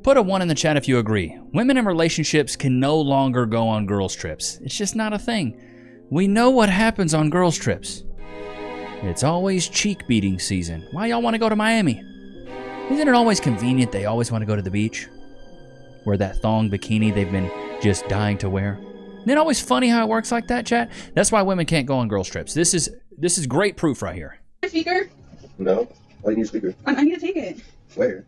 Put a 1 in the chat if you agree. Women in relationships can no longer go on girls' trips. It's just not a thing. We know what happens on girls' trips. It's always cheek beating season. Why y'all want to go to Miami? Isn't it always convenient they always want to go to the beach? Wear that thong bikini they've been just dying to wear. Isn't it always funny how it works like that, chat? That's why women can't go on girls' trips. This is great proof right here. Speaker? No. Why do you need a speaker? I need to take it. Where?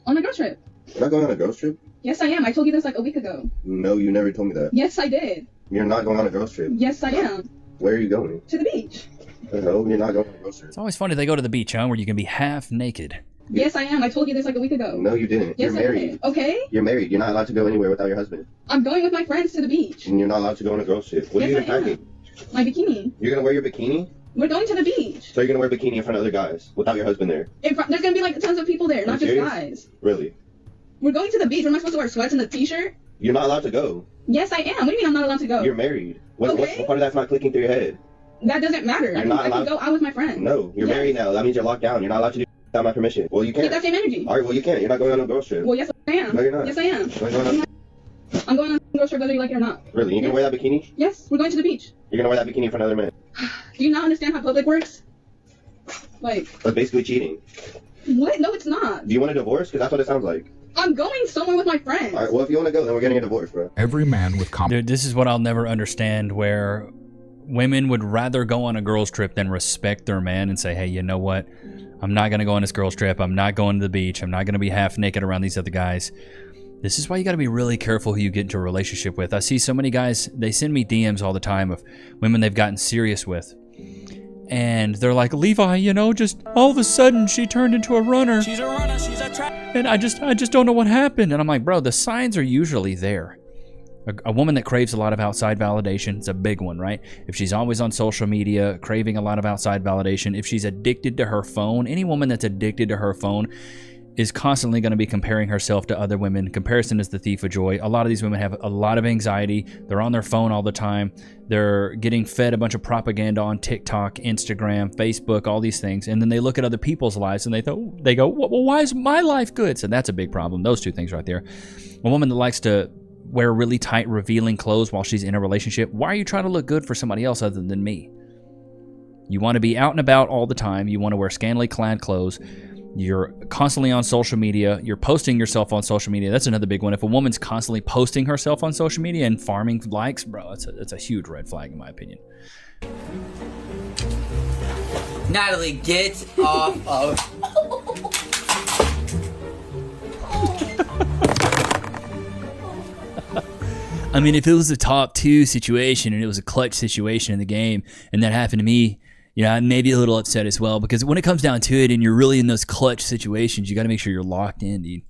On a girls trip. You're not going on a girls trip? Yes, I am. I told you this like a week ago. No, you never told me that. Yes, I did. You're not going on a girls trip? Yes, I am. Where are you going? To the beach. No, you're not going on a girls trip. It's always funny they go to the beach, huh, where you can be half naked. Yes, I am. I told you this like a week ago. No, you didn't. Yes, You're married. I did. Okay? You're married. You're not allowed to go anywhere without your husband. I'm going with my friends to the beach. And you're not allowed to go on a girls trip. What are you Yes, even I packing? am. My bikini. You're going to wear your bikini? We're going to the beach. So you're going to wear a bikini in front of other guys without your husband there? There's going to be like tons of people there, not just serious? guys. Really? We're going to the beach. Am I supposed to wear sweats and a t-shirt? You're not allowed to go. Yes, I am. What do you mean I'm not allowed to go? You're married. What Okay. part of that's not clicking through your head? That doesn't matter. I not can allowed- go out with my friends. No, you're Yes. married now. That means you're locked down. You're not allowed to do without my permission. Well, you Get can't. that same energy. All right, well, you can't. You're not going on a girls trip. Well, yes, I am. No, you're not. Yes, I am. No, you're not. I'm going on a girls trip whether you like it or not. Really? You're going to wear that bikini? Yes, we're going to the beach. You're going to wear that bikini in front of other men? Do you not understand how public works? Like, That's basically cheating. what? No, it's not. Do you want a divorce? Because that's what it sounds like. I'm going somewhere with my friends. All right, well, if you want to go, then we're getting a divorce, bro. Every man with Dude, this is what I'll never understand, where women would rather go on a girls' trip than respect their man and say, hey, you know what? I'm not going to go on this girls' trip. I'm not going to the beach. I'm not going to be half naked around these other guys. This is why you got to be really careful who you get into a relationship with. I see so many guys, they send me DMs all the time of women they've gotten serious with. And they're like, Levi, you know, just all of a sudden she turned into a runner. She's a runner, she's a trap. And I just don't know what happened. And I'm like, bro, the signs are usually there. A woman that craves a lot of outside validation is a big one, right? If she's always on social media, craving a lot of outside validation, if she's addicted to her phone, any woman that's addicted to her phone is constantly going to be comparing herself to other women. Comparison is the thief of joy. A lot of these women have a lot of anxiety. They're on their phone all the time. They're getting fed a bunch of propaganda on TikTok, Instagram, Facebook, all these things. And then they look at other people's lives and they go, well, why is my life good? So that's a big problem. Those two things right there. A woman that likes to wear really tight, revealing clothes while she's in a relationship. Why are you trying to look good for somebody else other than me? You want to be out and about all the time. You want to wear scantily clad clothes. You're constantly on social media. You're posting yourself on social media. That's another big one. If a woman's constantly posting herself on social media and farming likes, bro, it's a huge red flag in my opinion. Natalie, get off of... I mean, if it was a top 2 situation and it was a clutch situation in the game and that happened to me, you know, I may be a little upset as well, because when it comes down to it and you're really in those clutch situations, you got to make sure you're locked in, dude.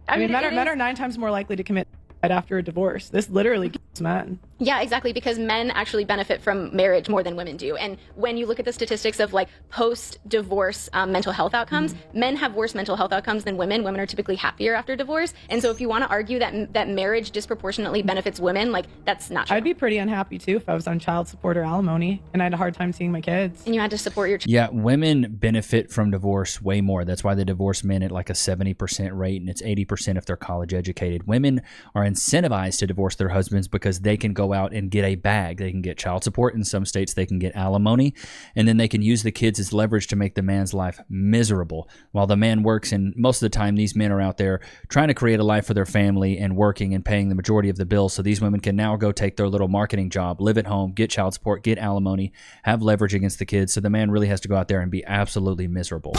I mean, men are 9 times more likely to commit suicide after a divorce. This literally kills men. Yeah, exactly, because men actually benefit from marriage more than women do. And when you look at the statistics of like post-divorce mental health outcomes, men have worse mental health outcomes than women. Women are typically happier after divorce. And so if you want to argue that marriage disproportionately benefits women, like, that's not true. I'd be pretty unhappy too if I was on child support or alimony and I had a hard time seeing my kids. And you had to support your Yeah, women benefit from divorce way more. That's why they divorce men at like a 70% rate, and it's 80% if they're college educated. Women are incentivized to divorce their husbands because they can go out and get a bag. They can get child support. In some states, they can get alimony, and then they can use the kids as leverage to make the man's life miserable while the man works. And most of the time, these men are out there trying to create a life for their family and working and paying the majority of the bills. So these women can now go take their little marketing job, live at home, get child support, get alimony, have leverage against the kids. So the man really has to go out there and be absolutely miserable.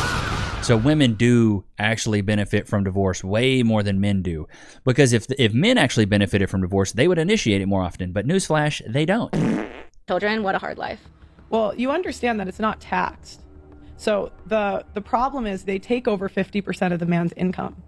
So women do actually benefit from divorce way more than men do, because if men actually benefited from divorce, they would initiate it more often. But newsflash, they don't. children. What a hard life. Well, you understand that it's not taxed. So the problem is they take over 50% of the man's income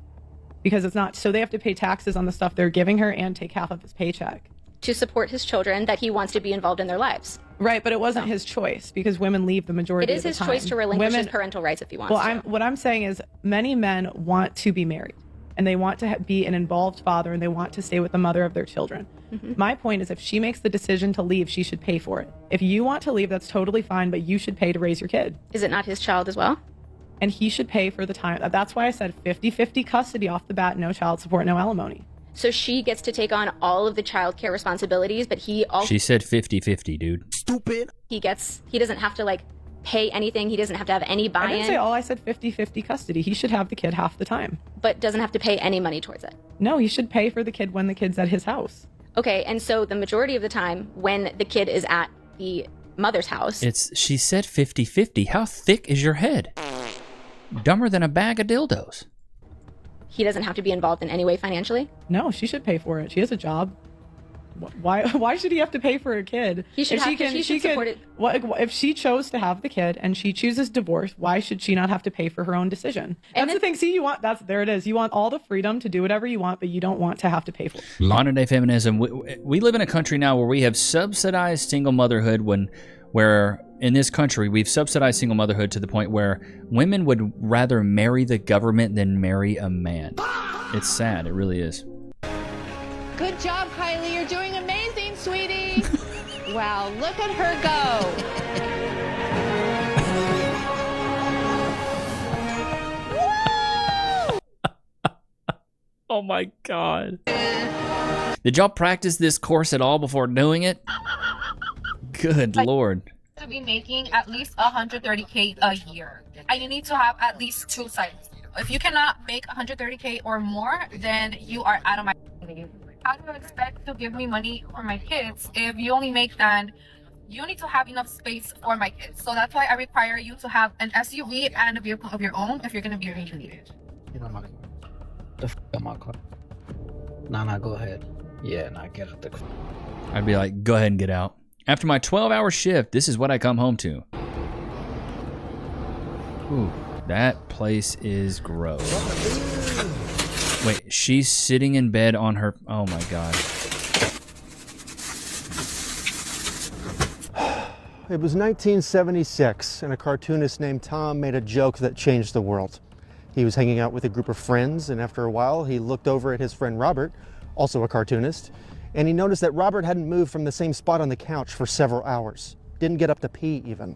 because it's not, so they have to pay taxes on the stuff they're giving her and take half of his paycheck. To support his children, that he wants to be involved in their lives. Right, but it wasn't his choice because women leave the majority of the time. It is his choice to relinquish his parental rights if he wants to. What I'm saying is many men want to be married and they want to be an involved father and they want to stay with the mother of their children. Mm-hmm. My point is if she makes the decision to leave, she should pay for it. If you want to leave, that's totally fine, but you should pay to raise your kid. Is it not his child as well? and he should pay for the time. That's why I said 50-50 custody off the bat, no child support, no alimony. So she gets to take on all of the childcare responsibilities, but he also... She said 50-50, dude. Stupid. He doesn't have to, like, pay anything. He doesn't have to have any buy-in. I didn't say all. I said 50-50 custody. He should have the kid half the time. But doesn't have to pay any money towards it. No, he should pay for the kid when the kid's at his house. Okay, and so the majority of the time when the kid is at the mother's house... She said 50-50. How thick is your head? Dumber than a bag of dildos. He doesn't have to be involved in any way financially? No, she should pay for it. She has a job. Why should he have to pay for a kid? He should support it. If she chose to have the kid and she chooses divorce, why should she not have to pay for her own decision? That's the thing. See, there it is. You want all the freedom to do whatever you want, but you don't want to have to pay for it. Modern day feminism. We live in a country now where we have subsidized single motherhood where in this country we've subsidized single motherhood to the point where women would rather marry the government than marry a man. It's sad. It really is. Good job, Kylie. You're doing amazing, sweetie. Wow, look at her go. Oh my God. Did y'all practice this course at all before doing it? Good Lord. To be making at least 130K a year, and you need to have at least 2 sites. If you cannot make 130K or more, then you are out of my league. How do you expect to give me money for my kids if you only make that? You need to have enough space for my kids. So that's why I require you to have an SUV and a vehicle of your own if you're going to be reunited. Get on my car. The f out my car. Nah, go ahead. Yeah, get out the car. I'd be like, go ahead and get out. After my 12-hour shift, this is what I come home to. Ooh, that place is gross. Wait, she's sitting in bed on her... Oh, my God. It was 1976, and a cartoonist named Tom made a joke that changed the world. He was hanging out with a group of friends, and after a while, he looked over at his friend Robert, also a cartoonist, and he noticed that Robert hadn't moved from the same spot on the couch for several hours. Didn't get up to pee, even.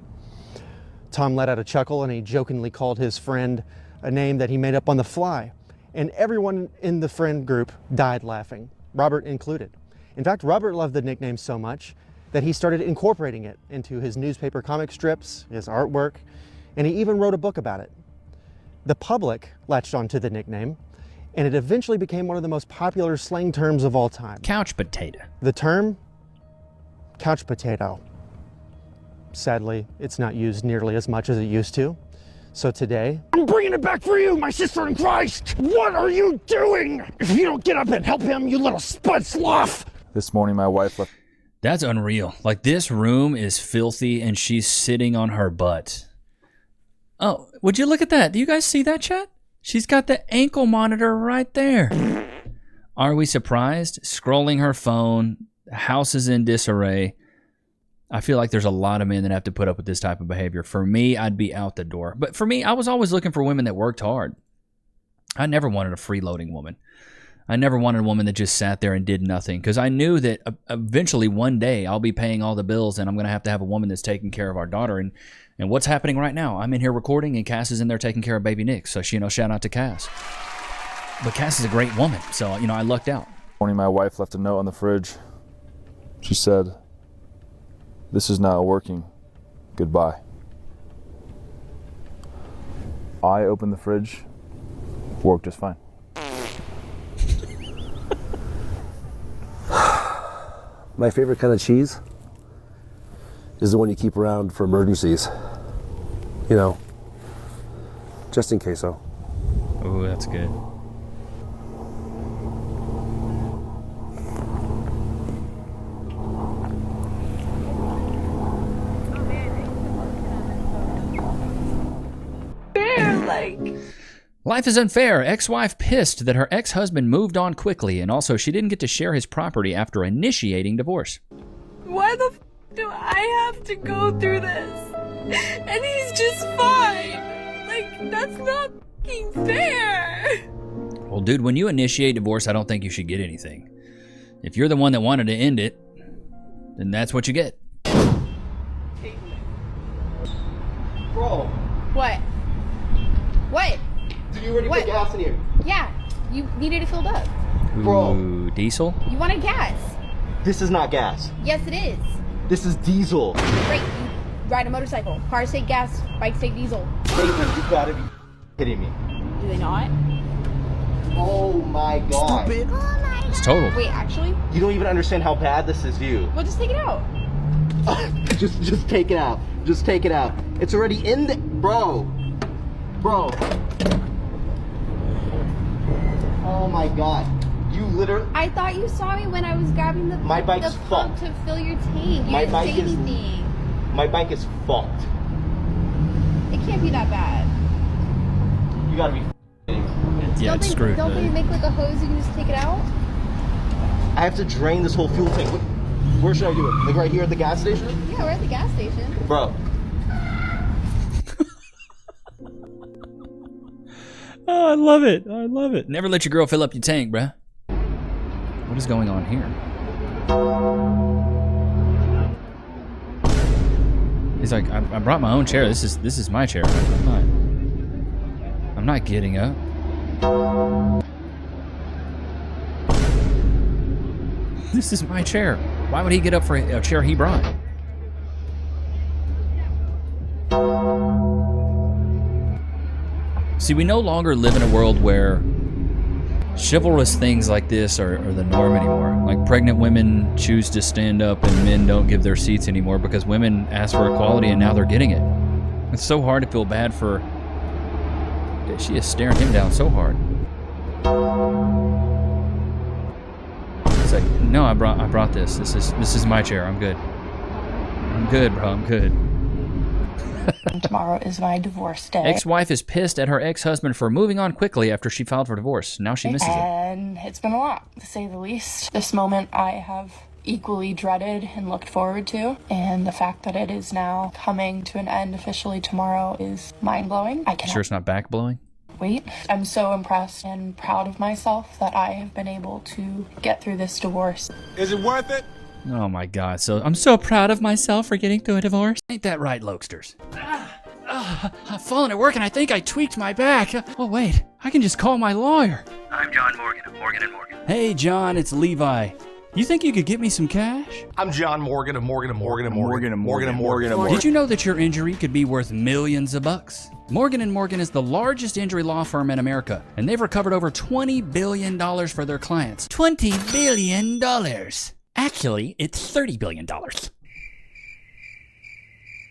Tom let out a chuckle, and he jokingly called his friend a name that he made up on the fly. And everyone in the friend group died laughing, Robert included. In fact, Robert loved the nickname so much that he started incorporating it into his newspaper comic strips, his artwork, and he even wrote a book about it. The public latched onto the nickname, and it eventually became one of the most popular slang terms of all time. Couch potato. The term, couch potato. Sadly, it's not used nearly as much as it used to. So today, I'm bringing it back for you, my sister in Christ! What are you doing? If you don't get up and help him, you little spud sloth! This morning, my wife left. That's unreal. Like, this room is filthy, and she's sitting on her butt. Oh, would you look at that? Do you guys see that, chat? She's got the ankle monitor right there. Are we surprised? Scrolling her phone. The house is in disarray. I feel like there's a lot of men that have to put up with this type of behavior. For me, I'd be out the door. But for me, I was always looking for women that worked hard. I never wanted a freeloading woman. I never wanted a woman that just sat there and did nothing, because I knew that eventually one day I'll be paying all the bills, and I'm going to have a woman that's taking care of our daughter. And what's happening right now? I'm in here recording, and Cass is in there taking care of baby Nick. So, shout out to Cass. But Cass is a great woman, so, I lucked out. Morning, my wife left a note on the fridge. She said, "This is not working. Goodbye." I opened the fridge. Worked just fine. My favorite kind of cheese is the one you keep around for emergencies. Just in case, though. Oh, that's good. Life is unfair. Ex-wife pissed that her ex-husband moved on quickly, and also she didn't get to share his property after initiating divorce. Why the f do I have to go through this? And he's just fine. Like, that's not f***ing fair. Well, dude, when you initiate divorce, I don't think you should get anything. If you're the one that wanted to end it, then that's what you get. Bro. What? What? Did you already What? put gas in here? Yeah, you needed it filled up. Ooh, diesel? You wanted gas. This is not gas. Yes, it is. This is diesel. Great, you ride a motorcycle. Cars take gas, bikes take diesel. Baby, you gotta be kidding me. Do they not? Oh my god. Stupid. It's total. Wait, actually? You don't even understand how bad this is to you. Well, just take it out. just take it out. Just take it out. It's already in the... Bro. Oh my god. You literally... I thought you saw me when I was grabbing the My bike's pump fucked. to fill your tank. You My didn't bike say is- anything. My bike is fucked. It can't be that bad. You gotta be kidding me. Yeah, it's screwed. Don't they make like a hose you can just take it out? I have to drain this whole fuel tank. Where should I do it? Like right here at the gas station? Yeah, we're at the gas station. Bro. Oh, I love it. I love it. Never let your girl fill up your tank, bruh. What is going on here? He's like, I brought my own chair. This is my chair. I'm not getting up. This is my chair. Why would he get up for a chair he brought? See, we no longer live in a world where chivalrous things like this are the norm anymore. Like pregnant women choose to stand up and men don't give their seats anymore because women ask for equality and now they're getting it. It's so hard to feel bad for... She is staring him down so hard. It's like, no, I brought this. This is my chair. I'm good. I'm good, bro. I'm good. Tomorrow is my divorce day. Ex-wife is pissed at her ex-husband for moving on quickly after she filed for divorce. Now she misses him. And it's been a lot, to say the least. This moment I have equally dreaded and looked forward to, and the fact that it is now coming to an end officially tomorrow is mind-blowing. I Sure it's not back-blowing? wait. I'm so impressed and proud of myself that I have been able to get through this divorce. Is it worth it? Oh my god, so I'm so proud of myself for getting through a divorce. Ain't that right, Lokesters? I've fallen at work and I think I tweaked my back. Oh wait, I can just call my lawyer. I'm John Morgan of Morgan & Morgan. Hey John, it's Levi. You think you could get me some cash? I'm John Morgan of Morgan & Morgan & Morgan & Morgan & Morgan. Did you know that your injury could be worth millions of bucks? Morgan & Morgan is the largest injury law firm in America, and they've recovered over $20 billion for their clients. $20 billion! Actually, it's $30 billion.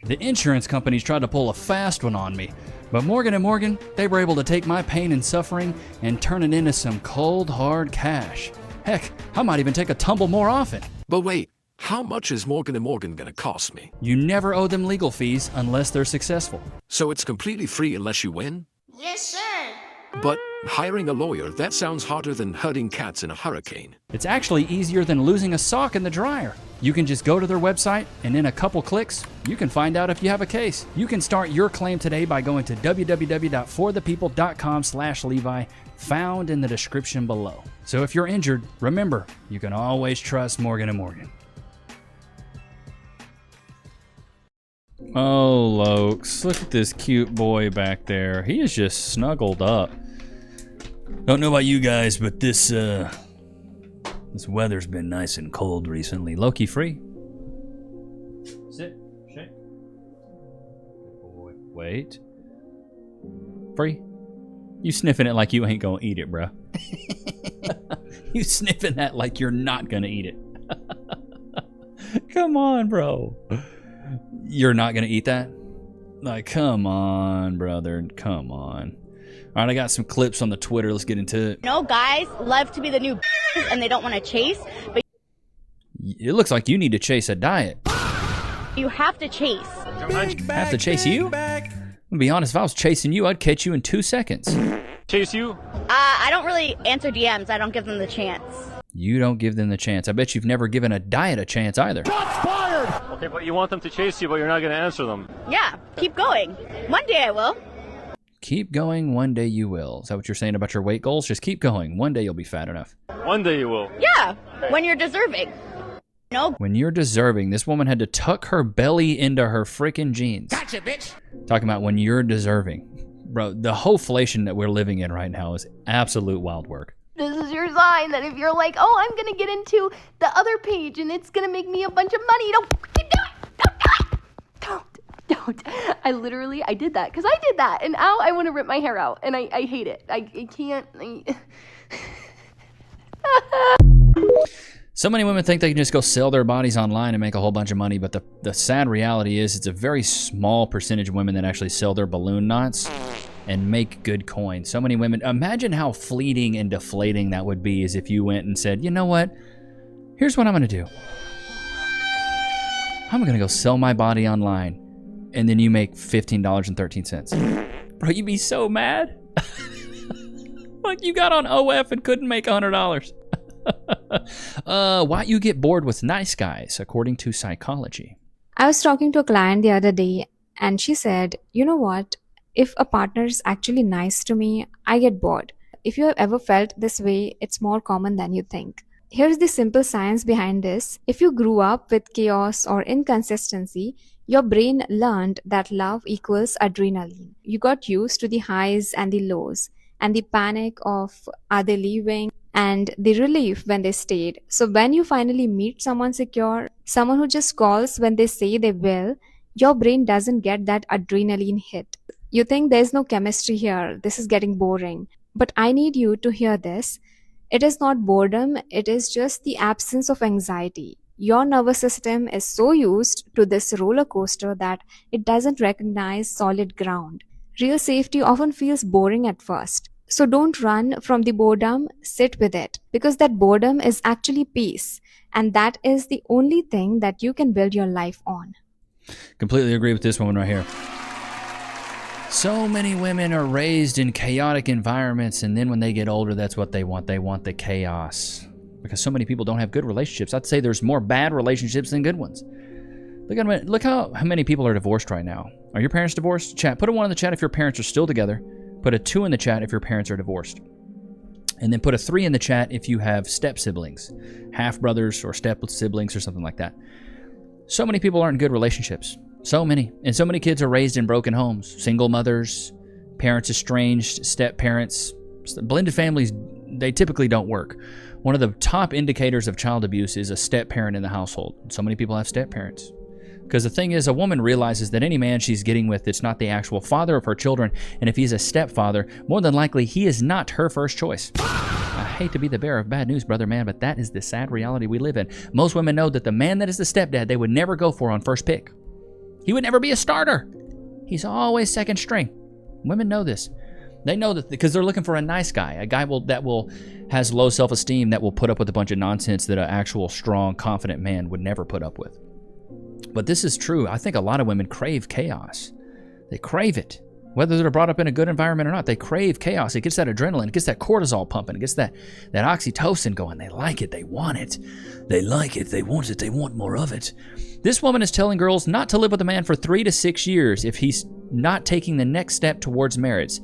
The insurance companies tried to pull a fast one on me, but Morgan & Morgan, they were able to take my pain and suffering and turn it into some cold, hard cash. Heck, I might even take a tumble more often. But wait, how much is Morgan & Morgan gonna cost me? You never owe them legal fees unless they're successful. So it's completely free unless you win? Yes, sir. But hiring a lawyer, that sounds harder than herding cats in a hurricane. It's actually easier than losing a sock in the dryer. You can just go to their website, and in a couple clicks, you can find out if you have a case. You can start your claim today by going to www.forthepeople.com/Levi, found in the description below. So if you're injured, remember, you can always trust Morgan & Morgan. Oh, Lokes, look at this cute boy back there. He is just snuggled up. Don't know about you guys, but this weather's been nice and cold recently. Loki free. Sit. Shake. Boy. Wait. Free. You sniffing it like you ain't gonna eat it, bruh. You sniffing that like you're not gonna eat it. Come on, bro. You're not gonna eat that? Like, come on, brother. Come on. All right, I got some clips on the Twitter. Let's get into it. No, guys love to be the new and they don't want to chase, but It looks like you need to chase a diet. you have to chase. Have to chase you? I'm gonna be honest, if I was chasing you, I'd catch you in 2 seconds. Chase you? I don't really answer DMs. I don't give them the chance. You don't give them the chance. I bet you've never given a diet a chance either. Okay, but you want them to chase you, but you're not going to answer them. Yeah, keep going. One day I will. Keep going, one day you will. Is that what you're saying about your weight goals? Just keep going. One day you'll be fat enough. One day you will. Yeah, when you're deserving. No. When you're deserving, this woman had to tuck her belly into her freaking jeans. Gotcha, bitch. Talking about when you're deserving. Bro, the whole inflation that we're living in right now is absolute wild work. This is your sign that if you're like, oh, I'm gonna get into the other page and it's gonna make me a bunch of money, don't fucking do it. Don't. I did that because I did that, and now I want to rip my hair out, and I hate it. I can't. So many women think they can just go sell their bodies online and make a whole bunch of money, but the sad reality is it's a very small percentage of women that actually sell their balloon knots and make good coin. So many women, imagine how fleeting and deflating that would be as if you went and said, you know what, here's what I'm gonna do. I'm gonna go sell my body online, and then you make $15.13. Bro, you'd be so mad. Like you got on OF and couldn't make $100. Why you get bored with nice guys, according to psychology. I was talking to a client the other day, and she said, you know what? If a partner is actually nice to me, I get bored. If you have ever felt this way, it's more common than you think. Here's the simple science behind this. If you grew up with chaos or inconsistency, your brain learned that love equals adrenaline. You got used to the highs and the lows, and the panic of are they leaving, and the relief when they stayed. So when you finally meet someone secure, someone who just calls when they say they will, your brain doesn't get that adrenaline hit. You think there's no chemistry here, this is getting boring. But I need you to hear this. It is not boredom, it is just the absence of anxiety. Your nervous system is so used to this roller coaster that it doesn't recognize solid ground. Real safety often feels boring at first. So don't run from the boredom, sit with it. Because that boredom is actually peace. And that is the only thing that you can build your life on. Completely agree with this woman right here. So many women are raised in chaotic environments, and then when they get older, that's what they want. They want the chaos. Because so many people don't have good relationships. I'd say there's more bad relationships than good ones. Look how many people are divorced right now. Are your parents divorced? Chat. Put a 1 in the chat if your parents are still together. Put a 2 in the chat if your parents are divorced. And then put a 3 in the chat if you have step siblings, half brothers or step siblings or something like that. So many people aren't in good relationships. So many. And so many kids are raised in broken homes. Single mothers, parents estranged, step parents. Blended families, they typically don't work. One of the top indicators of child abuse is a step parent in the household. So many people have step parents. Because the thing is, a woman realizes that any man she's getting with, it's not the actual father of her children. And if he's a stepfather, more than likely, he is not her first choice. I hate to be the bearer of bad news, brother man, but that is the sad reality we live in. Most women know that the man that is the stepdad, they would never go for on first pick. He would never be a starter. He's always second string. Women know this. They know that because they're looking for a nice guy, a guy that has low self-esteem, that will put up with a bunch of nonsense that an actual strong, confident man would never put up with. But this is true. I think a lot of women crave chaos. They crave it. Whether they're brought up in a good environment or not, they crave chaos. It gets that adrenaline. It gets that cortisol pumping. It gets that oxytocin going. They like it. They want it. They like it. They want it. They want more of it. This woman is telling girls not to live with a man for 3 to 6 years if he's not taking the next step towards marriage.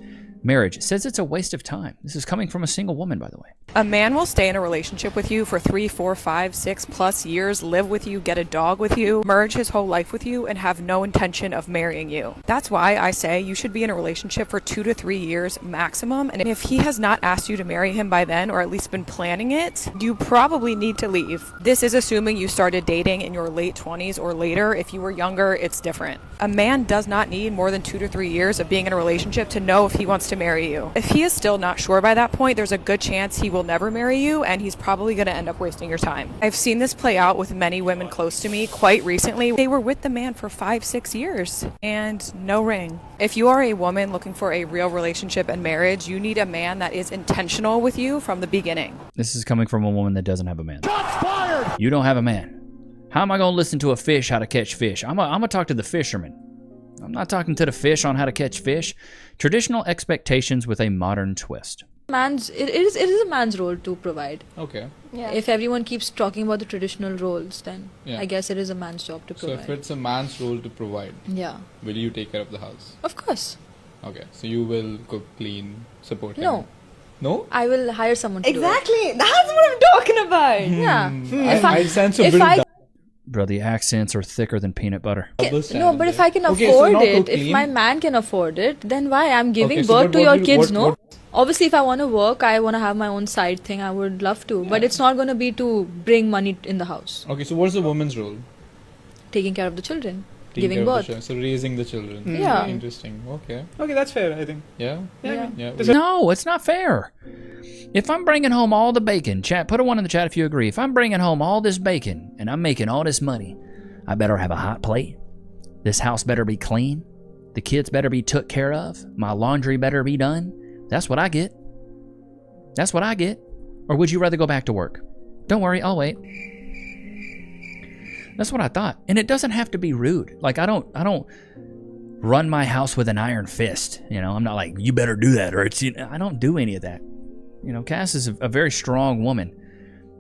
Says it's a waste of time. This is coming from a single woman, by the way. A man will stay in a relationship with you for 3, 4, 5, 6 plus years, live with you, get a dog with you, merge his whole life with you, and have no intention of marrying you. That's why I say you should be in a relationship for 2 to 3 years maximum. And if he has not asked you to marry him by then, or at least been planning it, you probably need to leave. This is assuming you started dating in your late 20s or later. If you were younger, it's different. A man does not need more than 2 to 3 years of being in a relationship to know if he wants to marry you. If he is still not sure by that point, there's a good chance he will never marry you, and he's probably going to end up wasting your time. I've seen this play out with many women close to me quite recently. They were with the man for 5, 6 years and no ring. If you are a woman looking for a real relationship and marriage, you need a man that is intentional with you from the beginning. This is coming from a woman that doesn't have a man. Shots fired! You don't have a man. How am I going to listen to a fish how to catch fish? I'm going to talk to the fisherman. I'm not talking to the fish on how to catch fish. Traditional expectations with a modern twist. It is a man's role to provide. Okay. Yeah. If everyone keeps talking about the traditional roles, then yeah. I guess it is a man's job to provide. So if it's a man's role to provide, yeah, will you take care of the house? Of course. Okay. So you will cook, clean, support him? No. No? I will hire someone to Exactly. do it. That's what I'm talking about. Yeah. I sense a bit. Bro, the accents are thicker than peanut butter. No, but if I can Okay, so afford not it, to if clean. my man can afford it, then why? I'm giving Okay, so birth but to what your will- kids, what- no? what- Obviously, if I want to work, I want to have my own side thing, I would love to. But it's not going to be to bring money in the house. Okay, so what's the woman's role? Taking care of the children, Taking giving care of the birth. children, so raising the children. Yeah. Interesting. Okay. Okay, that's fair, I think. Yeah. Yeah. No, it's not fair. If I'm bringing home all the bacon, chat, put a 1 in the chat if you agree. If I'm bringing home all this bacon and I'm making all this money, I better have a hot plate. This house better be clean. The kids better be took care of. My laundry better be done. That's what I get. That's what I get. Or would you rather go back to work? Don't worry, I'll wait. That's what I thought. And it doesn't have to be rude. Like I don't run my house with an iron fist. You know, I'm not like, you better do that, or it's, you know, I don't do any of that. You know, Cass is a very strong woman.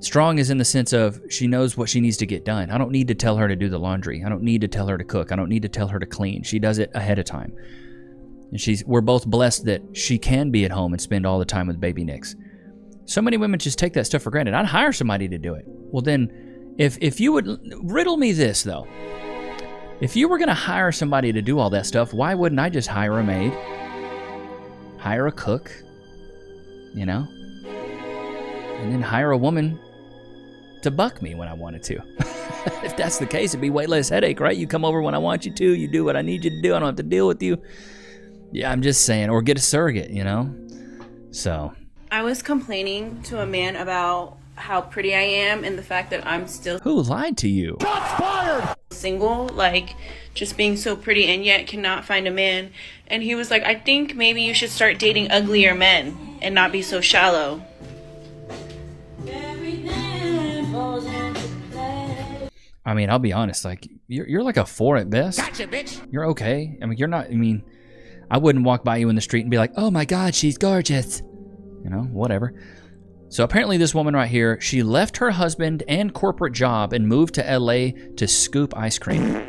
Strong is in the sense of she knows what she needs to get done. I don't need to tell her to do the laundry. I don't need to tell her to cook. I don't need to tell her to clean. She does it ahead of time. And we're both blessed that she can be at home and spend all the time with baby Nichs. So many women just take that stuff for granted. I'd hire somebody to do it. Well then, if you would riddle me this though. If you were going to hire somebody to do all that stuff, why wouldn't I just hire a maid? Hire a cook, you know? And then hire a woman to buck me when I wanted to. If that's the case, it'd be way less headache, right? You come over when I want you to, you do what I need you to do, I don't have to deal with you. Yeah, I'm just saying, or get a surrogate, you know? So. I was complaining to a man about how pretty I am and the fact that I'm still Who lied to you? single, like just being so pretty and yet cannot find a man. And he was like, I think maybe you should start dating uglier men and not be so shallow. I mean, I'll be honest, like, you're like a 4 at best. Gotcha, bitch. You're okay. I mean, you're not, I mean, I wouldn't walk by you in the street and be like, oh my God, she's gorgeous. You know, whatever. So apparently this woman right here, she left her husband and corporate job and moved to LA to scoop ice cream.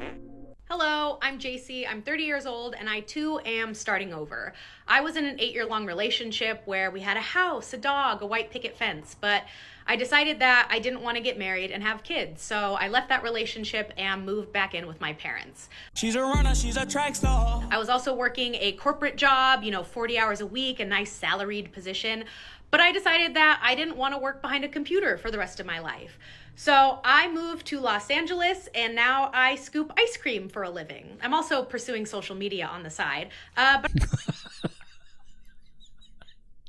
Hello, I'm JC. I'm 30 years old and I too am starting over. I was in an 8-year-long relationship where we had a house, a dog, a white picket fence, but I decided that I didn't want to get married and have kids. So I left that relationship and moved back in with my parents. She's a runner, she's a track star. I was also working a corporate job, 40 hours a week, a nice salaried position. But I decided that I didn't want to work behind a computer for the rest of my life. So I moved to Los Angeles and now I scoop ice cream for a living. I'm also pursuing social media on the side. But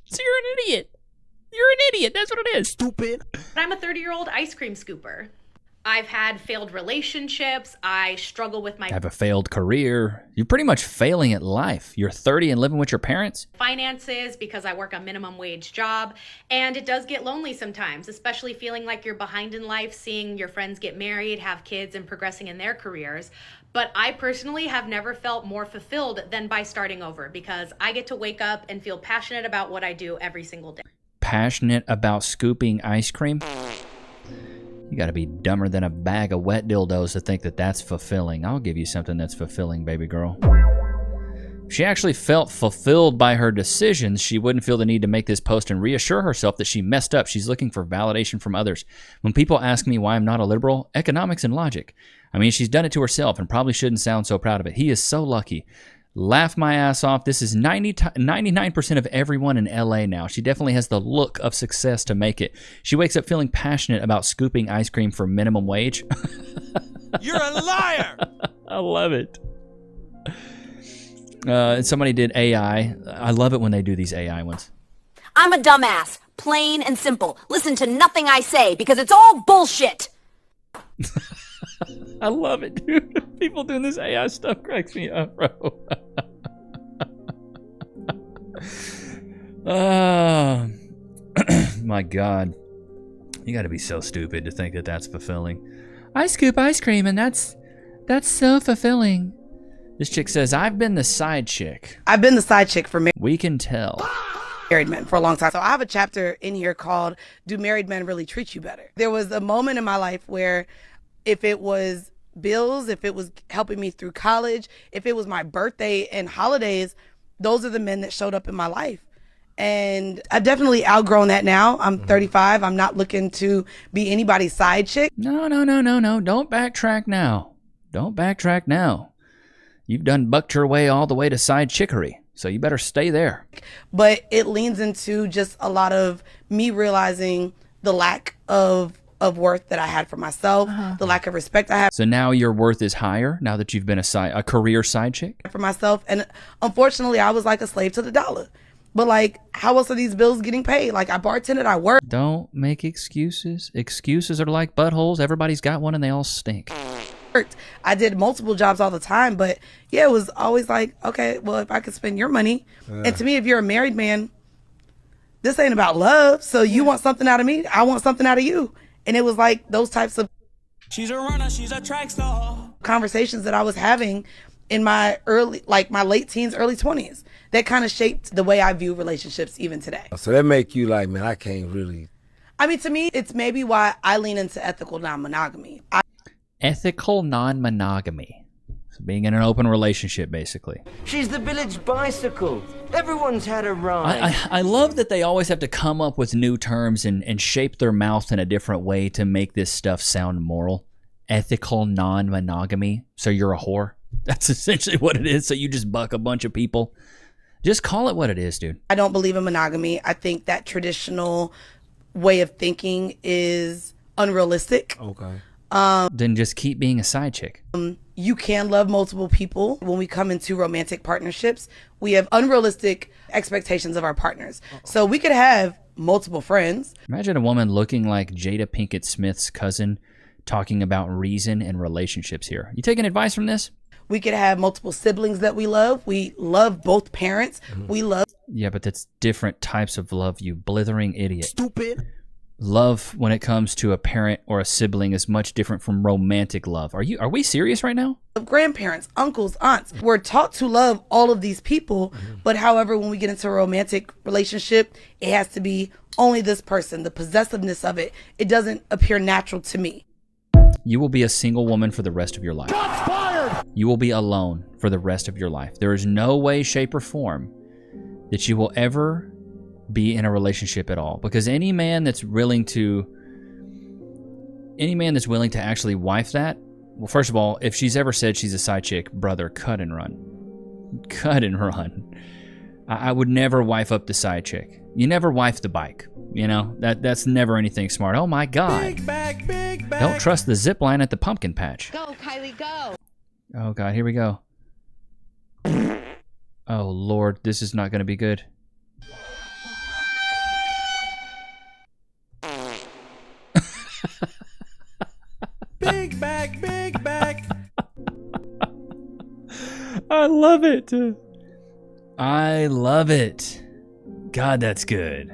So you're an idiot. You're an idiot. That's what it is. Stupid. I'm a 30-year-old ice cream scooper. I've had failed relationships. I struggle with my Have a failed career. You're pretty much failing at life. You're 30 and living with your parents. finances because I work a minimum wage job. And it does get lonely sometimes, especially feeling like you're behind in life, seeing your friends get married, have kids, and progressing in their careers. But I personally have never felt more fulfilled than by starting over because I get to wake up and feel passionate about what I do every single day. Passionate about scooping ice cream? You got to be dumber than a bag of wet dildos to think that that's fulfilling. I'll give you something that's fulfilling, baby girl. If she actually felt fulfilled by her decisions, she wouldn't feel the need to make this post and reassure herself that she messed up. She's looking for validation from others. When people ask me why I'm not a liberal, economics and logic. I mean, she's done it to herself and probably shouldn't sound so proud of it. He is so lucky. Laugh my ass off. This is 99% of everyone in LA now. She definitely has the look of success to make it. She wakes up feeling passionate about scooping ice cream for minimum wage. You're a liar. I love it. And somebody did AI. I love it when they do these AI ones. I'm a dumbass, plain and simple. Listen to nothing I say because it's all bullshit. I love it, dude. People doing this AI stuff cracks me up, bro. My God. You got to be so stupid to think that that's fulfilling. I scoop ice cream and that's so fulfilling. This chick says, I've been the side chick. I've been the side chick for We can tell. married men for a long time. So I have a chapter in here called Do Married Men Really Treat You Better? There was a moment in my life where if it was bills, if it was helping me through college, if it was my birthday and holidays, those are the men that showed up in my life. And I've definitely outgrown that now. I'm 35. I'm not looking to be anybody's side chick. No. Don't backtrack now. Don't backtrack now. You've done bucked your way all the way to side chickery, so you better stay there. But it leans into just a lot of me realizing the lack of worth that I had for myself, the lack of respect I had So now your worth is higher now that you've been a career side chick? for myself. And unfortunately, I was like a slave to the dollar. But like, how else are these bills getting paid? Like, I bartended, I worked. Don't make excuses. Excuses are like buttholes. Everybody's got one and they all stink. I did multiple jobs all the time, but yeah, it was always like, okay, well, if I could spend your money. And to me, if you're a married man, this ain't about love. So you want something out of me, I want something out of you. And it was like those types of She's a runner, she's a track star. conversations that I was having in my my late teens, early 20s that kind of shaped the way I view relationships even today. So that make you like, man, I can't really. I mean, to me, it's maybe why I lean into ethical non-monogamy. Ethical non-monogamy. So being in an open relationship, basically. She's the village bicycle. Everyone's had a ride. I love that they always have to come up with new terms and shape their mouth in a different way to make this stuff sound moral. Ethical non-monogamy. So you're a whore. That's essentially what it is. So you just buck a bunch of people. Just call it what it is, dude. I don't believe in monogamy. I think that traditional way of thinking is unrealistic. Okay. Then just keep being a side chick. You can love multiple people. When we come into romantic partnerships, we have unrealistic expectations of our partners. So we could have multiple friends. Imagine a woman looking like Jada Pinkett Smith's cousin talking about reason and relationships here. You taking advice from this? We could have multiple siblings that we love. We love both parents. We love. Yeah, but that's different types of love, you blithering idiot. Stupid. Love when it comes to a parent or a sibling is much different from romantic love. Are we serious right now? Grandparents, uncles, aunts. We're taught to love all of these people, but however, when we get into a romantic relationship, it has to be only this person. The possessiveness of it, it doesn't appear natural to me. You will be a single woman for the rest of your life. Shots fired! You will be alone for the rest of your life. There is no way, shape, or form that you will ever be in a relationship at all. Because any man that's willing to actually wife that, well, first of all, if she's ever said she's a side chick, brother, cut and run. Cut and run. I would never wife up the side chick. You never wife the bike. You know, that's never anything smart. Oh my God. Big bag, big bag. Don't trust the zip line at the pumpkin patch. Go, Kylie, go. Oh God, here we go. Oh Lord, this is not going to be good. Big bag, big bag. I love it. I love it. God, that's good.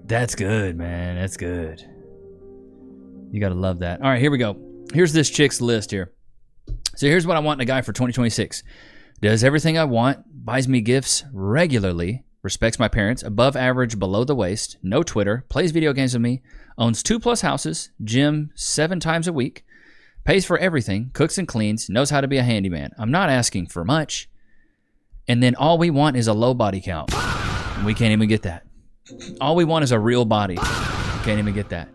That's good, man. That's good. You gotta love that. All right, here we go. Here's this chick's list here. So here's what I want in a guy for 2026. Does everything I want, buys me gifts regularly, respects my parents, above average, below the waist, no Twitter, plays video games with me, owns 2+ houses, gym 7 times a week, pays for everything, cooks and cleans, knows how to be a handyman. I'm not asking for much. And then all we want is a low body count. We can't even get that. All we want is a real body. Can't even get that.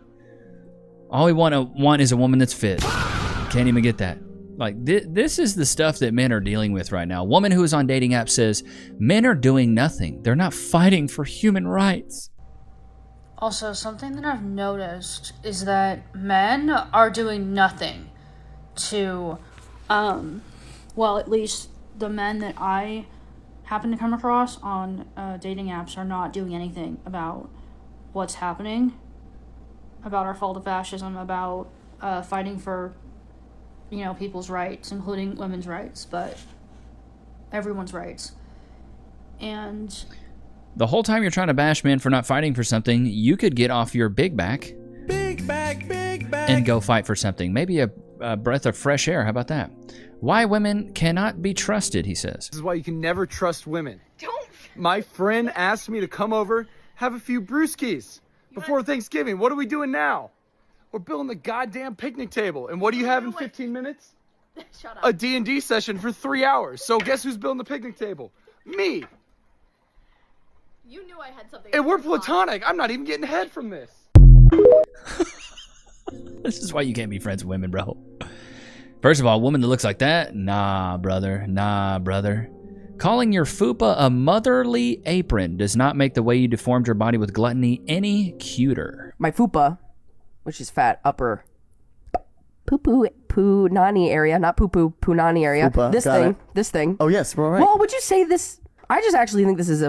All we want is a woman that's fit. Can't even get that. Like, this is the stuff that men are dealing with right now. A woman who is on dating apps says, men are doing nothing. They're not fighting for human rights. Also, something that I've noticed is that men are doing nothing to, well, at least the men that I happen to come across on dating apps are not doing anything about what's happening, about our fall to fascism, about fighting for, you know, people's rights, including women's rights, but everyone's rights. And the whole time you're trying to bash men for not fighting for something, you could get off your big back, big bag, and go fight for something. Maybe a breath of fresh air. How about that? Why women cannot be trusted, he says. This is why you can never trust women. Don't. My friend asked me to come over, have a few brewskis before Thanksgiving. What are we doing now? We're building the goddamn picnic table. And what do you have in 15 minutes? Shut up. A D&D session for 3 hours. So guess who's building the picnic table? Me. You knew I had something. And we're platonic. I'm not even getting head from this. This is why you can't be friends with women, bro. First of all, a woman that looks like that? Nah, brother. Nah, brother. Calling your fupa a motherly apron does not make the way you deformed your body with gluttony any cuter. My fupa, which is fat upper poo-poo punani area, not poo-poo punani area. Fupa, This thing. Oh, yes, we're all right. Well, would you say this? I just actually think this is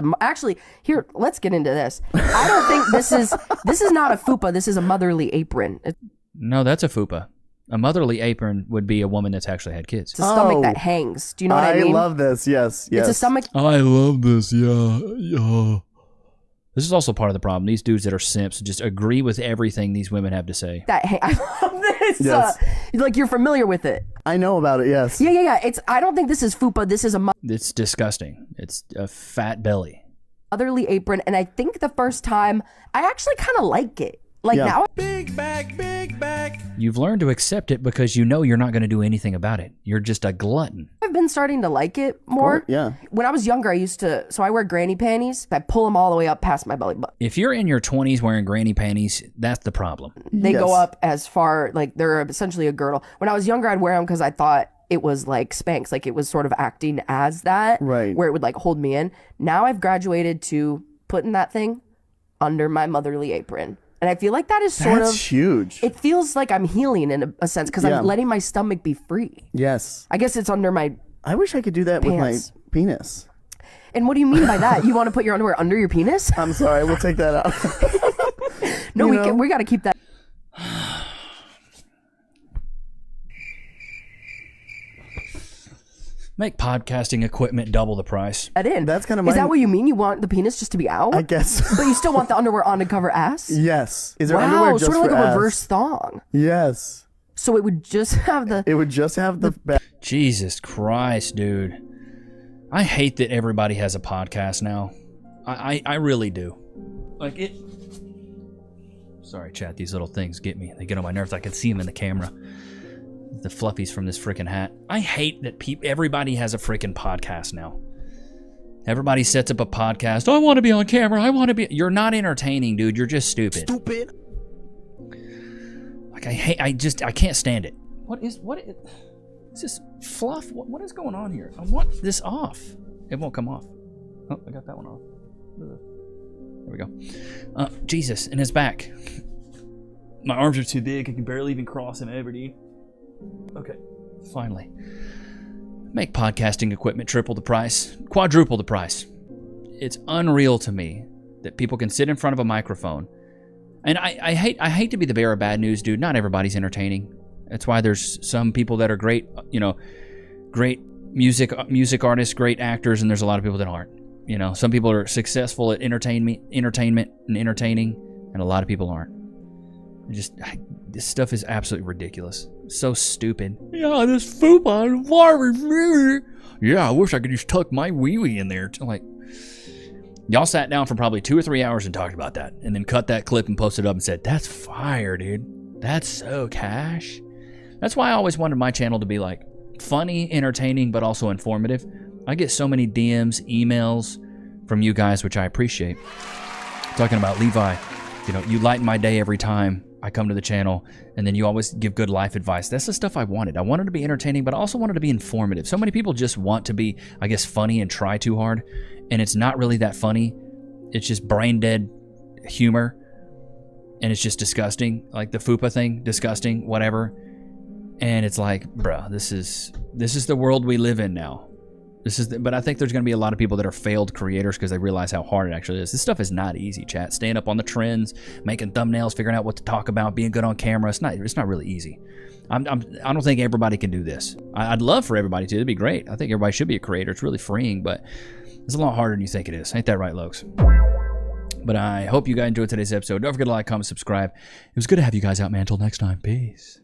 here, let's get into this. I don't think this is not a fupa. This is a motherly apron. No, that's a fupa. A motherly apron would be a woman that's actually had kids. It's a stomach that hangs. Do you know what I mean? I love this. Yes. It's a stomach. I love this. Yeah. This is also part of the problem. These dudes that are simps just agree with everything these women have to say. I love this. Yes. Like you're familiar with it. I know about it. Yes. Yeah. I don't think this is fupa. This is a It's disgusting. It's a fat belly. motherly apron, and I think the first time I actually kind of like it. Like now. Big back, big back. You've learned to accept it because you know you're not going to do anything about it. You're just a glutton. I've been starting to like it more. Yeah. When I was younger, I wear granny panties. I pull them all the way up past my belly button. If you're in your 20s wearing granny panties, that's the problem. They go up as far, like they're essentially a girdle. When I was younger, I'd wear them because I thought it was like Spanx, like it was sort of acting as that, right? Where it would like hold me in. Now I've graduated to putting that thing under my motherly apron. And I feel like that is That's huge. It feels like I'm healing in a sense because I'm letting my stomach be free. Yes. I guess it's under my I wish I could do that pants. with my penis. And what do you mean by that? You want to put your underwear under your penis? I'm sorry, we'll take that out. No, we got to keep that. Make podcasting equipment double the price. That's kind of Is that what you mean? You want the penis just to be out? I guess. But you still want the underwear on to cover ass? Yes. Is there underwear just sort of like for a ass? reverse thong. Yes. So it would just have the. Jesus Christ, dude. I hate that everybody has a podcast now. I really do. Like it. Sorry, chat. These little things get me. They get on my nerves. I can see them in the camera. The fluffies from this freaking hat. I hate that everybody has a freaking podcast now. Everybody sets up a podcast. Oh, I want to be on camera. I want to be. You're not entertaining, dude. You're just stupid. Like I can't stand it. What is this fluff? What is going on here? I want this off. It won't come off. Oh, I got that one off. There we go. Jesus, and his back. My arms are too big. I can barely even cross them ever, dude. Okay, finally. Make podcasting equipment triple the price, quadruple the price. It's unreal to me that people can sit in front of a microphone. And I hate to be the bearer of bad news, dude. Not everybody's entertaining. That's why there's some people that are great, great music artists, great actors, and there's a lot of people that aren't. Some people are successful at entertainment and entertaining, and a lot of people aren't. This stuff is absolutely ridiculous. So stupid. Yeah, this fupa. Yeah, I wish I could just tuck my wee-wee in there. Like, y'all sat down for probably 2 or 3 hours and talked about that, and then cut that clip and posted it up and said, "That's fire, dude. That's so cash." That's why I always wanted my channel to be like funny, entertaining, but also informative. I get so many DMs, emails from you guys, which I appreciate. Talking about Levi, you lighten my day every time I come to the channel, and then you always give good life advice. That's the stuff I wanted. I wanted to be entertaining, but I also wanted to be informative. So many people just want to be, I guess, funny and try too hard, and it's not really that funny. It's just brain dead humor, and it's just disgusting. Like the fupa thing, disgusting, whatever. And it's like, bruh, this is the world we live in now. But I think there's going to be a lot of people that are failed creators because they realize how hard it actually is. This stuff is not easy, chat. Staying up on the trends, making thumbnails, figuring out what to talk about, being good on camera. It's not really easy. I don't think everybody can do this. I'd love for everybody to. It'd be great. I think everybody should be a creator. It's really freeing, but it's a lot harder than you think it is. Ain't that right, Lokes? But I hope you guys enjoyed today's episode. Don't forget to like, comment, subscribe. It was good to have you guys out, man. Until next time. Peace.